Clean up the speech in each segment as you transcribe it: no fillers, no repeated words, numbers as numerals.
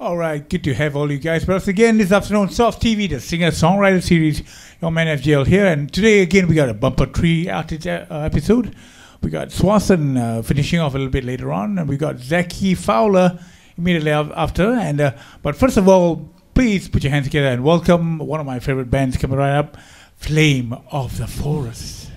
All right, good to have all you guys. But again, this afternoon, Soft TV, the singer-songwriter series, your man FGL here. And today, again, we got a bumper 3 artist episode. We got Swanson finishing off a little bit later on. And we got Zachy Fowler immediately after. And but first of all, please put your hands together and welcome one of my favorite bands coming right up, Flame of the Forest.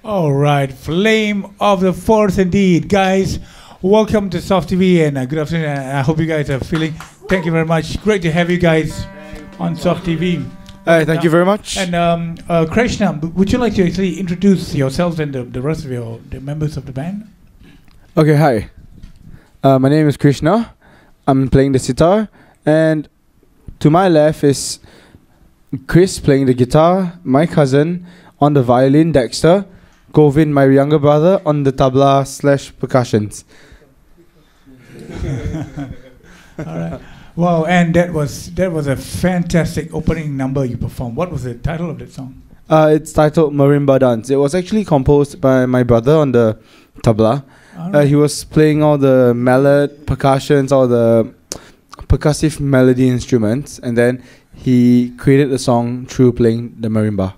All right, Flame of the Force indeed. Guys, welcome to Soft TV and good afternoon. I hope you guys are feeling, thank you very much. Great to have you guys on Soft TV. Thank you very much. And Krsna, would you like to actually introduce yourselves and the rest of the members of the band? Okay, hi. My name is Krsna. I'm playing the sitar, and to my left is Chris playing the guitar, my cousin on the violin, Dexter, Govin, my younger brother, on the tabla / percussions. All right. Wow, and that was a fantastic opening number you performed. What was the title of that song? It's titled Marimba Dance. It was actually composed by my brother on the tabla. He was playing all the percussions, all the percussive melody instruments, and then he created the song through playing the marimba.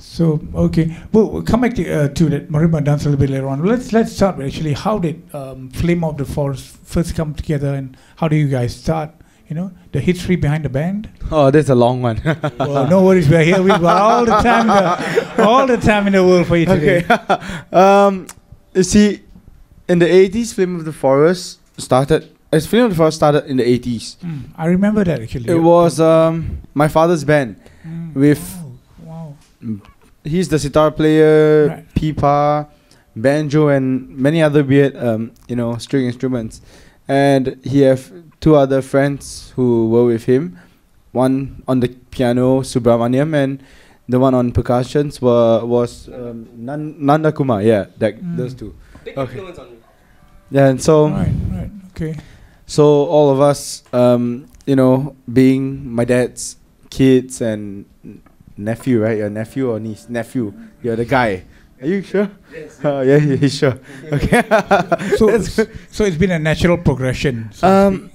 So, okay. We'll come back to that marimba dance a little bit later on. Let's start with actually how did Flame of the Forest first come together, and how do you guys start? You know, the history behind the band. Oh, that's a long one. Well, no worries, we're here. We've got all the time in the world for you today. Okay. You see, in the 80s, Flame of the Forest started in the 80s. I remember that actually. It was my father's band with. Wow. He's the sitar player, Right. pipa, banjo, and many other weird, string instruments. And he have two other friends who were with him. One on the piano, Subramaniam, and the one on percussions was Nanda Kumar. Yeah, those two. Big Okay. influence on me. Yeah, and so Right. Okay. so all of us, being my dad's kids and nephew, right? Your nephew or niece? Nephew. You're the guy. Are you sure? Yes. Yeah, he's sure. Okay. So it's been a natural progression. So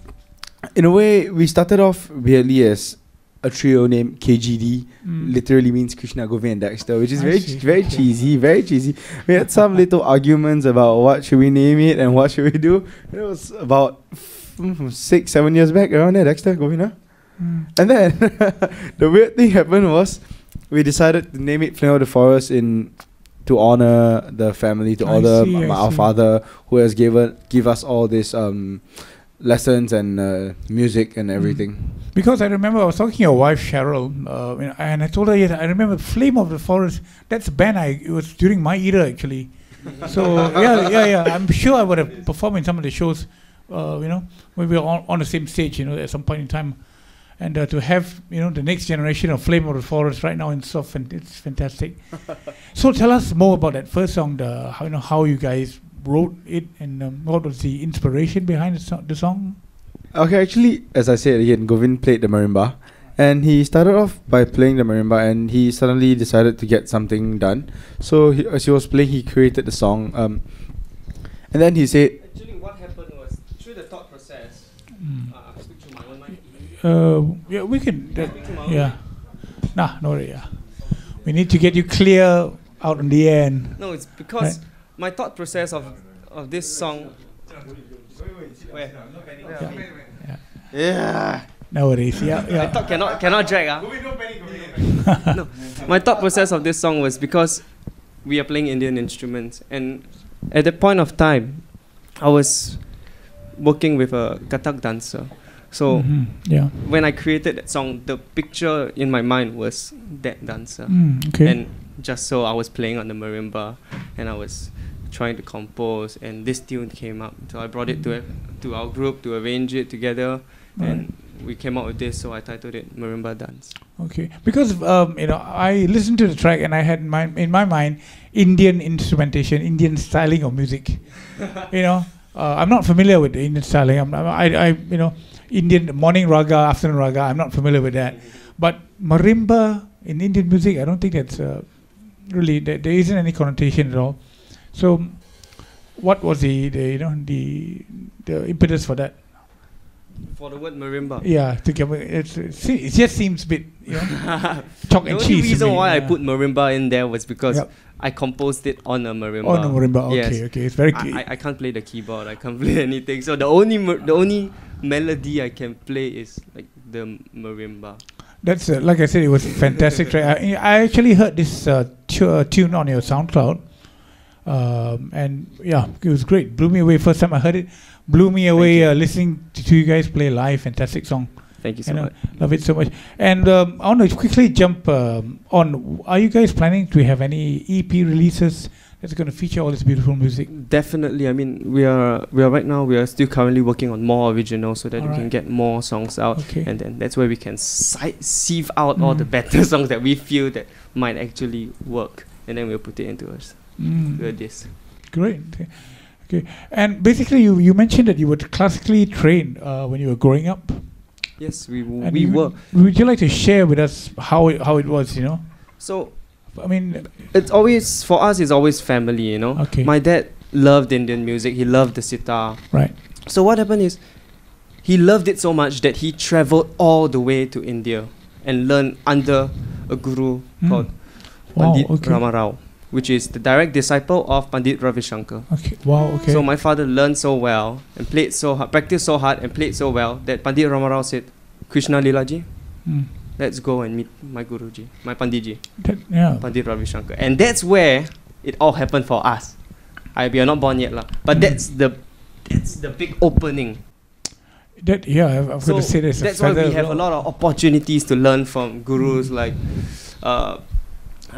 In a way, we started off weirdly as a trio named KGD. Literally means Krsna and Govin and Dexter, which is I very see. very cheesy. We had some little arguments about what should we name it and what should we do. It was about 6-7 years back, around there, Dexter, Govin, huh? And then the weird thing happened was we decided to name it Flame of the Forest to honor the family, to I honor see, I our see. father who has give us all this lessons and music and everything. because I remember I was talking to your wife Cheryl, and I told her, yes, I remember Flame of the Forest. That's a band it was during my era actually. So yeah. I'm sure I would have performed in some of the shows, when we were on the same stage, at some point in time. And to have, the next generation of Flame of the Forest right now in soft, and it's fantastic. So tell us more about that first song, how you guys wrote it, and what was the inspiration behind the song? Okay, actually, as I said again, Govin played the marimba, and he started off by playing the marimba, and he suddenly decided to get something done. So as he was playing, he created the song, and then he said, Actually, what happened was through the thought process. I speak to my own mind. Yeah, we can. Speak to my own Yeah. mind. Nah, no worry. Yeah. We need to get you clear out in the end. No, it's because my thought process of this song. Where? yeah. No worries. I Yeah. thought cannot drag. No, my thought process of this song was because we are playing Indian instruments, and at that point of time, I was working with a Kathak dancer. So Yeah. when I created that song, the picture in my mind was that dancer. Okay. And just so I was playing on the marimba, and I was trying to compose, and this tune came up. So I brought it to our group to arrange it together, and we came up with this. So I titled it Marimba Dance. Okay, because I listened to the track and I had in my mind Indian instrumentation, Indian styling of music. I'm not familiar with the Indian styling. Indian morning raga, afternoon raga. I'm not familiar with that. But marimba in Indian music, I don't think that's really there isn't any connotation at all. So, what was the impetus for that? For the word marimba. Yeah, it just seems a bit, chalk The and only cheese. to reason me, why I yeah. put marimba in there was because Yep. I composed it on a marimba. On a marimba, okay, Yes. okay, it's very. I can't play the keyboard. I can't play anything. So the only melody I can play is like the marimba. That's like I said, it was a fantastic track. I actually heard this tune on your SoundCloud. And yeah, it was great. Blew me away. First time I heard it, blew me away listening to you guys play live. Fantastic song. Thank you so And, much. love it so much. And I want to quickly jump on. Are you guys planning to have any EP releases that's going to feature all this beautiful music? Definitely. I mean, we are right now. We are still currently working on more originals so that we can get more songs out, Okay. and then that's where we can sieve out all the better songs that we feel that might actually work, and then we'll put it into a disc. Great. Okay. And basically, you mentioned that you were classically trained when you were growing up. Yes, And we were. Would you like to share with us how it was? You know. So I mean, it's always, for us, it's always family, you know. Okay. My dad loved Indian music. He loved the sitar. right. So what happened is, he loved it so much that he traveled all the way to India and learned under a guru called Wow. Pandit Okay. Ramarao, which is the direct disciple of Pandit Ravi Shankar. Okay. Wow. Okay. So my father learned so well and played so hard, practiced so hard and played so well that Pandit Ramarao said, Krishna Lilaji, Mm. let's go and meet my Guruji, my Panditji, Yeah. Pandit Ravi Shankar. And that's where it all happened for us. We are not born yet, lah. But that's the big opening. I've got So to say this. that's why we have a lot of opportunities to learn from gurus like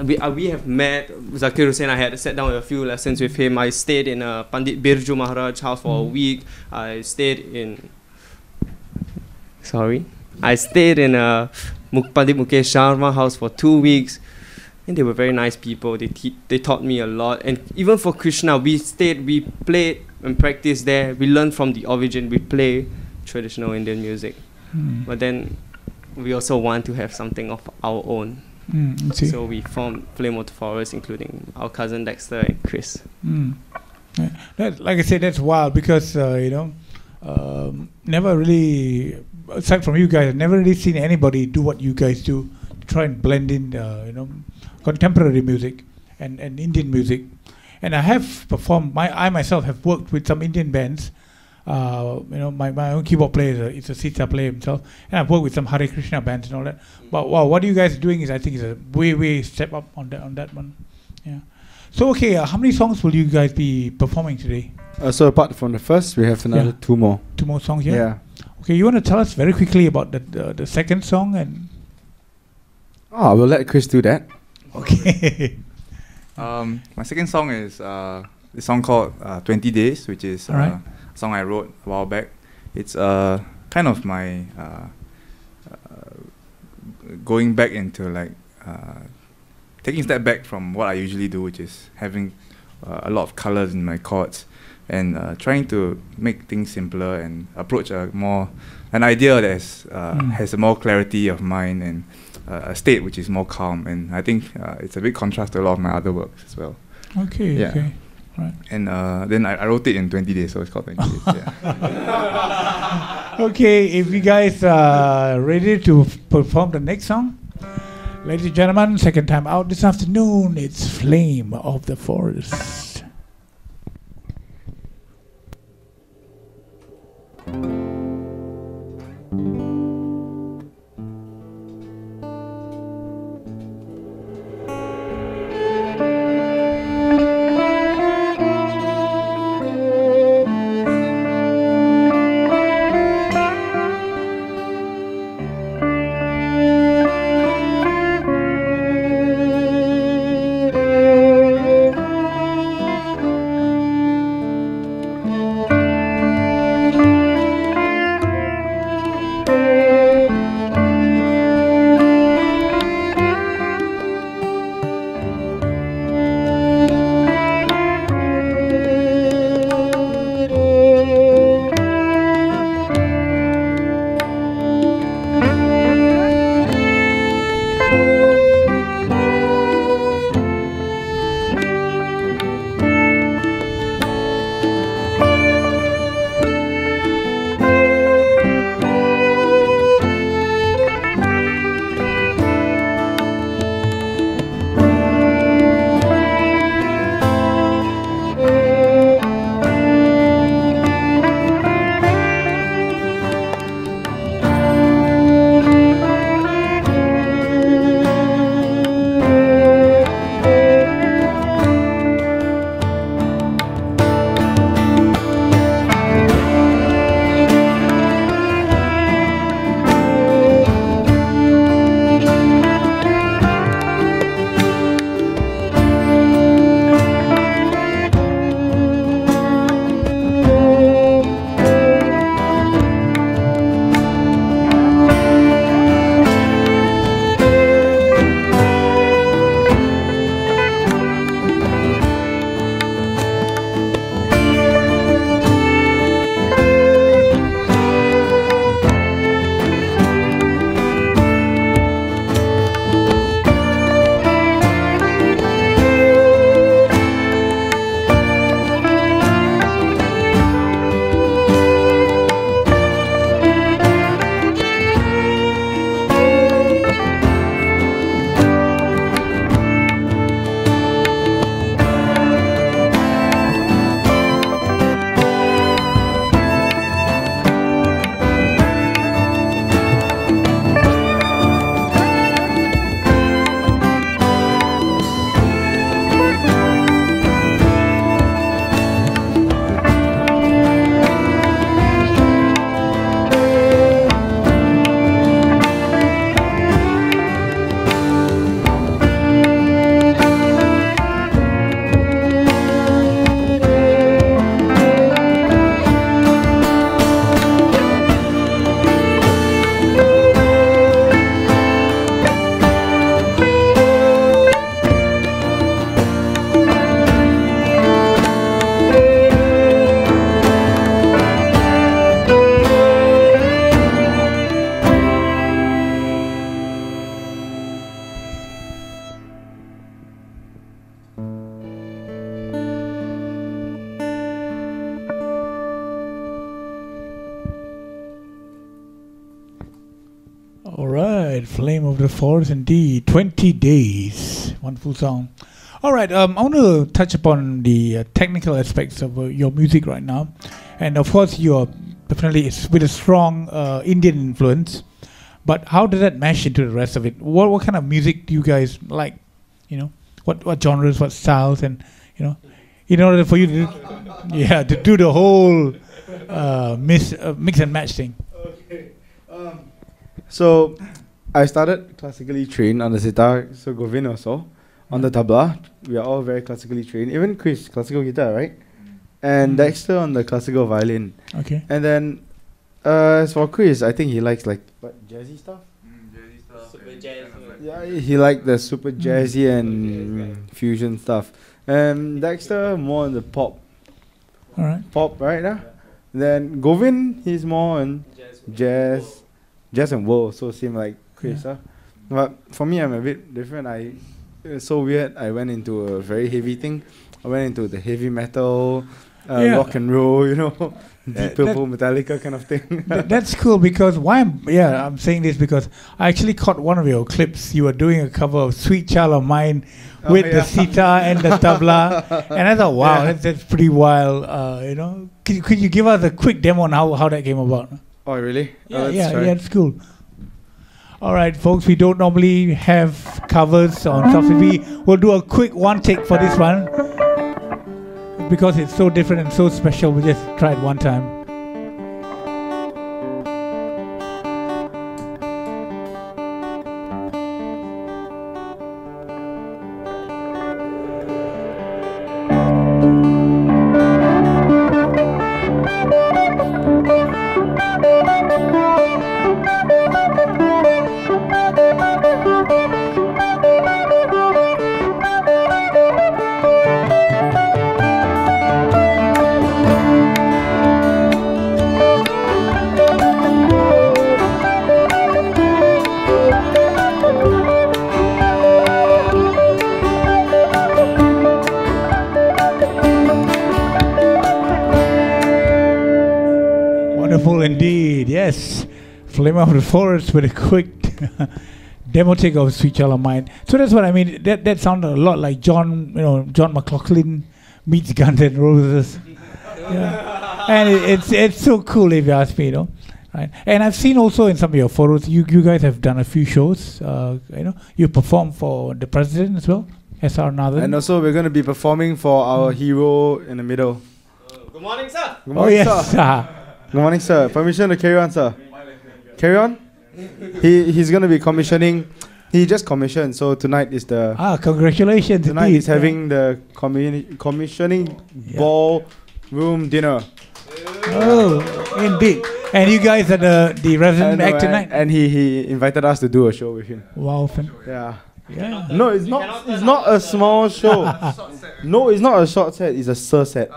we have met Zakir Hussain. I had sat down with a few lessons with him. I stayed in a Pandit Birju Maharaj house for a week. I stayed in a Pandit Mukesh Sharma house for 2 weeks. And they were very nice people. They taught me a lot. And even for Krishna, we played and practiced there. We learned from the origin. We play traditional Indian music. But then we also want to have something of our own. So we formed Flame Water Forest, including our cousin Dexter and Chris. Yeah. Like I said, that's wild because never really, aside from you guys, I've never really seen anybody do what you guys do, try and blend in contemporary music and Indian music. And I have performed. I myself have worked with some Indian bands. My own keyboard player is a sitar player himself, and I've worked with some Hare Krishna bands and all that. But wow, what you guys are doing is, I think, is a way step up on that one. Yeah. So okay, how many songs will you guys be performing today? So apart from the first, we have another two more. 2 more songs, yeah. Yeah. Okay, you want to tell us very quickly about the second song and? Oh, we'll let Chris do that. Okay. My second song is a song called 20 Days, which is a song I wrote a while back. It's kind of my going back into taking a step back from what I usually do, which is having a lot of colors in my chords and trying to make things simpler and approach an idea that has a more clarity of mind and a state which is more calm. And I think it's a big contrast to a lot of my other works as well. Okay. Yeah. Okay. Right. And then I wrote it in 20 days, so it's called 20 days. Yeah. Okay, if you guys are ready to perform the next song, ladies and gentlemen, second time out this afternoon, it's Flame of the Forest. Flame of the Forest, indeed. 20 Days. Wonderful song. All right, I want to touch upon the technical aspects of your music right now. And of course, you're definitely with a strong Indian influence. But how does that mesh into the rest of it? What kind of music do you guys like? You know, what genres, what styles, and you know, in order for you to do the whole mix and match thing. Okay. So I started classically trained on the sitar. So Govin also on the tabla. We are all very classically trained. Even Chris, classical guitar, right? And Dexter on the classical violin. Okay. And then as for Chris, I think he likes like jazzy stuff. Jazzy stuff. Super jazz. Yeah, he liked the super jazzy and fusion stuff. And Dexter more on the pop. All right. Pop, right? Then Govin, he's more on jazz and world. So same like Chris. But for me, I'm a bit different. It's so weird. I went into a very heavy thing. I went into the heavy metal, rock and roll, you know, Deep Purple, Metallica kind of thing. That's cool because I'm saying this because I actually caught one of your clips. You were doing a cover of Sweet Child of Mine with the sitar and the tabla, and I thought, wow, that's pretty wild. You know, could you give us a quick demo on how that came about? Oh, really? Yeah, it's cool. All right, folks, we don't normally have covers on Soft TV. We'll do a quick one take for this one because it's so different and so special. We just try it one time. Wonderful indeed, yes. Flame of the Forest with a quick demo take of Sweet Child of Mine. So that's what I mean. That sounded a lot like John McLaughlin meets Guns N' Roses. Yeah. And it's so cool if you ask me, you know. Right. And I've seen also in some of your photos, you guys have done a few shows. You know, you performed for the president as well, S.R. Nathan. And also we're going to be performing for our hero in the middle. Good morning, sir. Good morning, yes. sir. Good morning, sir. Permission to carry on, sir. Carry on? He's going to be commissioning. He just commissioned, so tonight is the... congratulations. Tonight indeed. is having the commissioning ballroom dinner. Oh, indeed. And you guys are the resident act tonight? And he invited us to do a show with him. Wow. Yeah. Yeah. No, it's not a small show. No, it's not a short set. It's a sir set.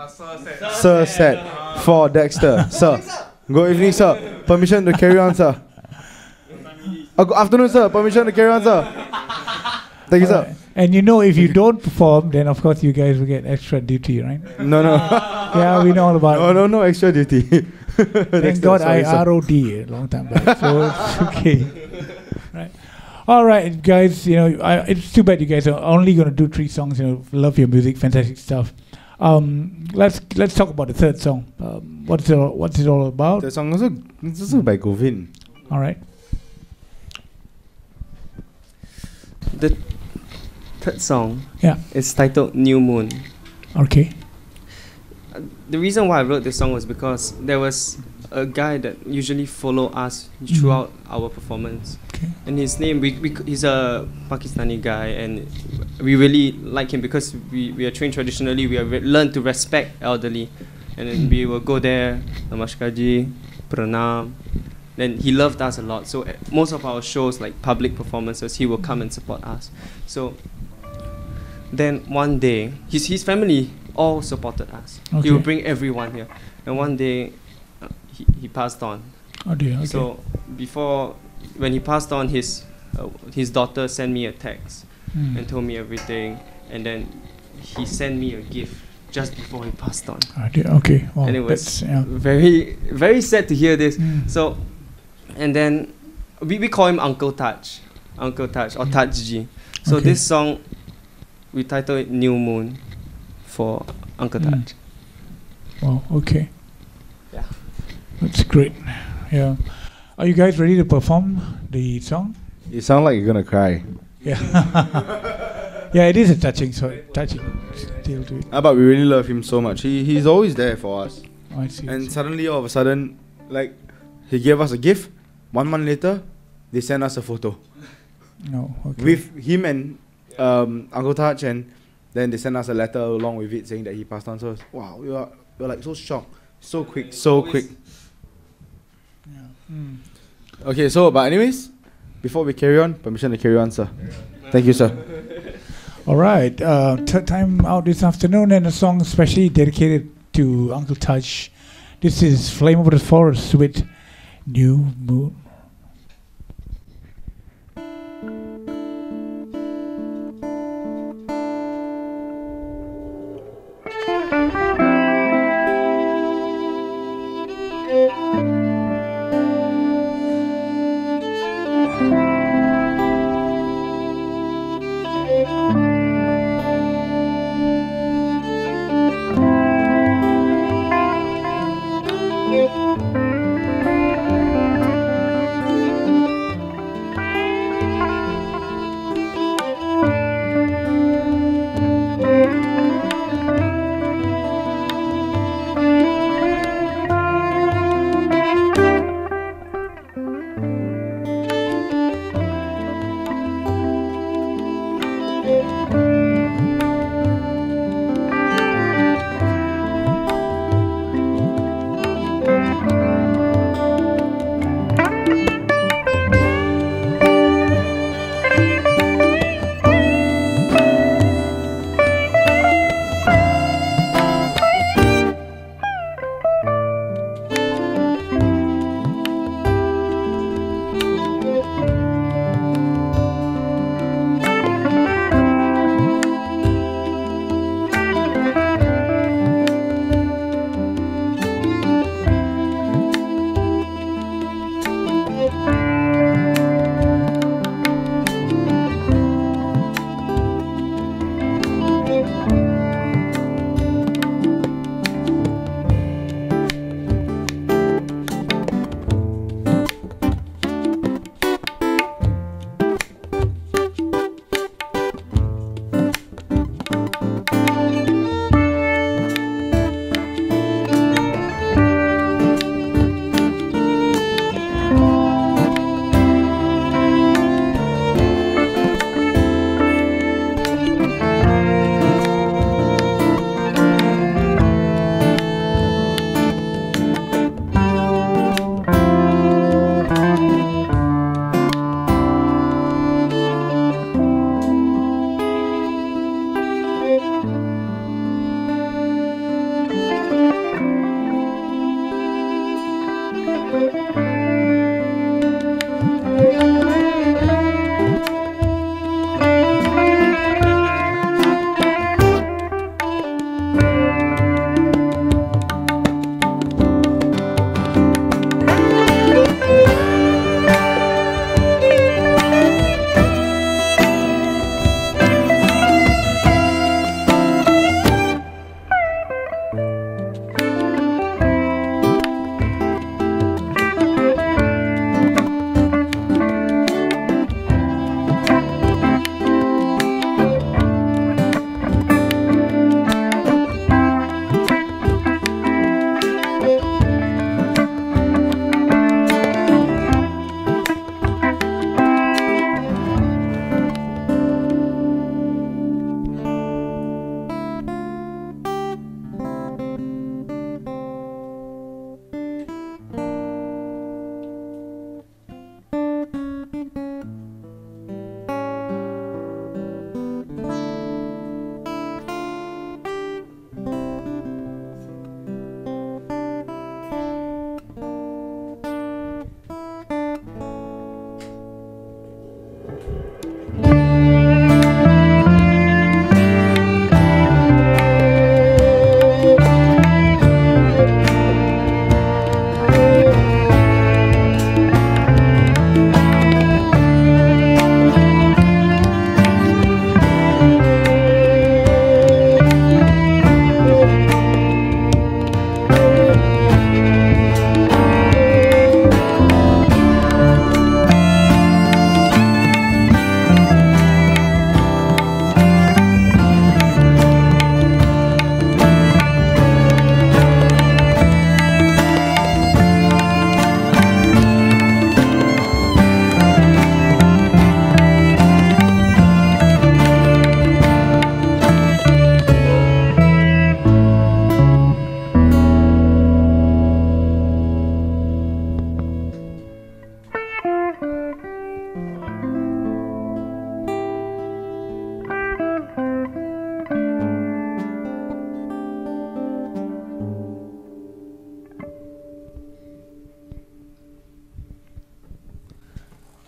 Sir set for Dexter. Sir. Good evening, sir. Permission to carry on, sir. Good afternoon, sir. Permission to carry on, sir. Thank you, sir. Right. And you know, if you don't perform, then of course you guys will get extra duty, right? No. Yeah, we know all about it. No extra duty. Thank God I ROD a long time back, so it's okay. Right. All right, guys. You know, it's too bad you guys are only going to do 3 songs. You know, love your music, fantastic stuff. Let's talk about the third song. What's it all about? The song is also by Govin. All right. The third song Yeah. is titled New Moon. Okay. The reason why I wrote this song was because there was a guy that usually follow us throughout our performance. Okay. And his name, he's a Pakistani guy, and we really like him because we are trained traditionally. We have learned to respect elderly, and then we will go there, Namaskar ji, Pranam. Then he loved us a lot. So at most of our shows, like public performances, he will come and support us. So then one day, his family all supported us. Okay. He would bring everyone here. And one day, he passed on. Oh dear. Okay. So when he passed on, his daughter sent me a text and told me everything. And then he sent me a gift just before he passed on. Oh dear. Okay. Well, And it was yeah. very, very sad to hear this. So, and then we call him Uncle Taj. Uncle Taj or Tajji. So Okay. this song, we titled it New Moon for Uncle Taj. Wow, okay. Yeah. That's great. Yeah. Are you guys ready to perform the song? You sound like you're gonna cry. Yeah. Yeah, it is a touching deal to it. But we really love him so much. He's always there for us. I see. I And see. suddenly, all of a sudden, like, he gave us a gift. 1 month later, they sent us a photo No, okay. with him and Uncle Taj, and then they sent us a letter along with it saying that he passed on. So wow, we were like so shocked, so quick, so quick. Yeah. Mm. Okay, so but anyways, before we carry on, permission to carry on, sir. Thank you, sir. All right. Third time out this afternoon, and a song especially dedicated to Uncle Taj. This is Flame Over the Forest with New Moon.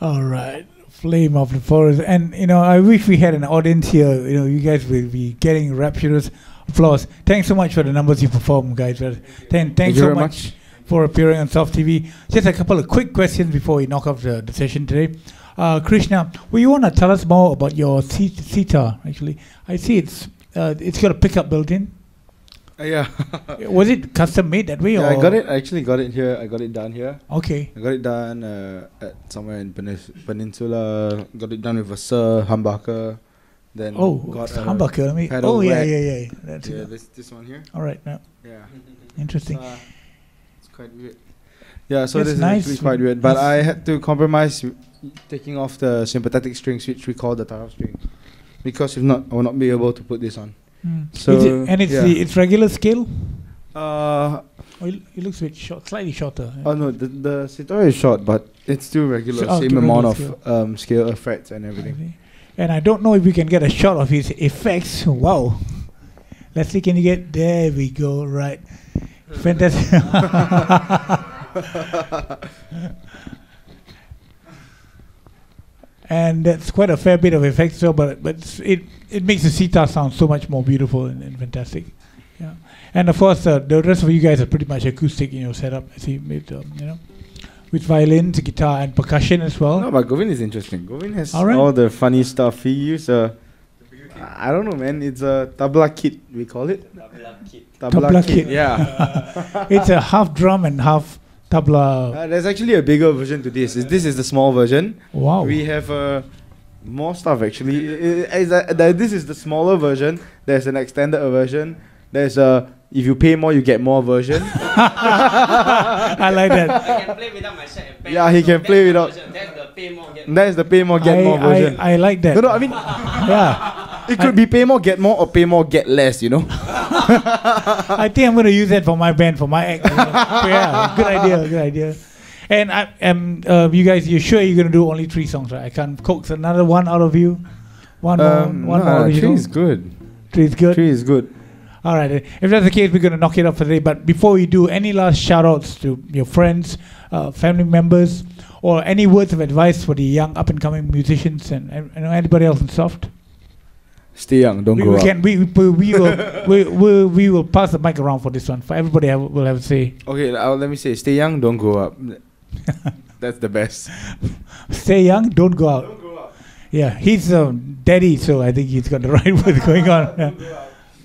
All right, Flame of the Forest. And, I wish we had an audience here. You guys will be getting rapturous applause. Thanks so much for the numbers you performed, guys. Thanks you so very much for appearing on Soft TV. Just a couple of quick questions before we knock off the session today. Krishna, will you want to tell us more about your sitar, actually? I see it's got a pickup built in. Yeah. Was it custom made that way? Yeah, or? I actually got it here. I got it done here. Okay. I got it done at somewhere in Peninsula. Got it done with a Sir humbucker. Then got a humbucker. Yeah. That's this one here. All right. No. Yeah. Interesting. It's quite weird. Yeah, so it's this nice. is actually quite weird. But I had to compromise taking off the sympathetic strings, which we call the taraf string, because if not, I will not be able to put this on. So it's regular scale. It looks a bit short, slightly shorter. Oh no, the sitar is short, but it's still regular, same amount of scale frets and everything. And I don't know if we can get a shot of his effects. Wow, Leslie, can you get? There we go. Right, fantastic. And that's quite a fair bit of effects, but it makes the sitar sound so much more beautiful and fantastic. Yeah, and of course the rest of you guys are pretty much acoustic in your setup. I see, with violins, guitar, and percussion as well. No, but Govin is interesting. Govin has all the funny stuff. He used I don't know, man. It's a tabla kit. We call it tabla kit. Yeah, it's a half drum and half tabla. There's actually a bigger version to this. This is the small version. Wow. We have more stuff actually. This is the smaller version. There's an extended version. There's if you pay more, you get more version. I like that. I can play without my shirt and pants. Yeah, he can play without. That's the pay more, get more. That's the pay more, get more version. I like that. No, I mean, yeah. It could be pay more, get more, or pay more, get less. I think I'm going to use that for my band, for my act. Yeah, good idea. And you guys, you're sure you're going to do only 3 songs, right? I can't coax another one out of you. One more original. 3 is good. 3 is good. 3 is good. All right. If that's the case, we're going to knock it up for today. But before we do, any last shout-outs to your friends, family members, or any words of advice for the young up-and-coming musicians and anybody else in Soft? Stay young, don't grow up. We will pass the mic around for this one. For everybody will have a say. Okay, let me say, stay young, don't grow up. That's the best. Stay young, don't go out. Don't grow up. Yeah, he's daddy, so I think he's got the right word going on.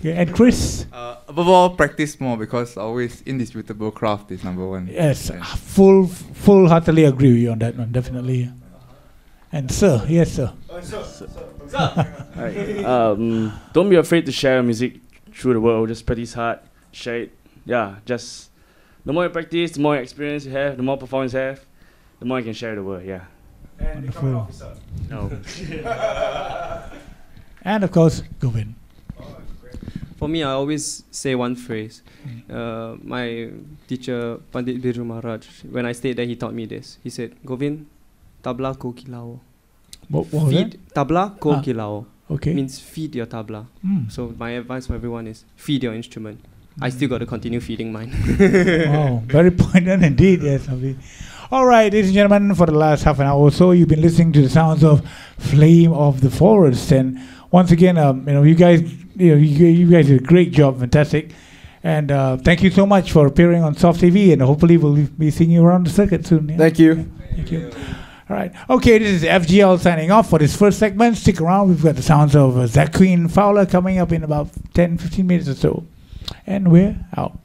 Yeah, and Chris? Above all, practice more, because always indisputable craft is number one. Yes, full-heartedly agree with you on that one, definitely. And sir, yes sir. Right. Don't be afraid to share your music through the world. Just practice hard, share it. Yeah, just the more you practice, the more experience you have, the more performance you have, the more you can share the world. Yeah. And become an officer. No. And of course, Govin. For me, I always say one phrase. My teacher, Pandit Biru Maharaj, when I stayed there, he taught me this. He said, Govin, tabla ko kilao. What was feed tabla ko kilao. Okay. Means feed your tabla. So my advice for everyone is feed your instrument. I still got to continue feeding mine. Wow, very poignant indeed. Yes, all right, ladies and gentlemen, for the last half an hour or so, you've been listening to the sounds of Flame of the Forest. And once again, you guys did a great job, fantastic. And thank you so much for appearing on Soft TV, and hopefully we'll be seeing you around the circuit soon. Yeah? Thank you. Thank you. All right. Okay, this is FGL signing off for this first segment. Stick around. We've got the sounds of Zach Queen Fowler coming up in about 10-15 minutes or so. And we're out.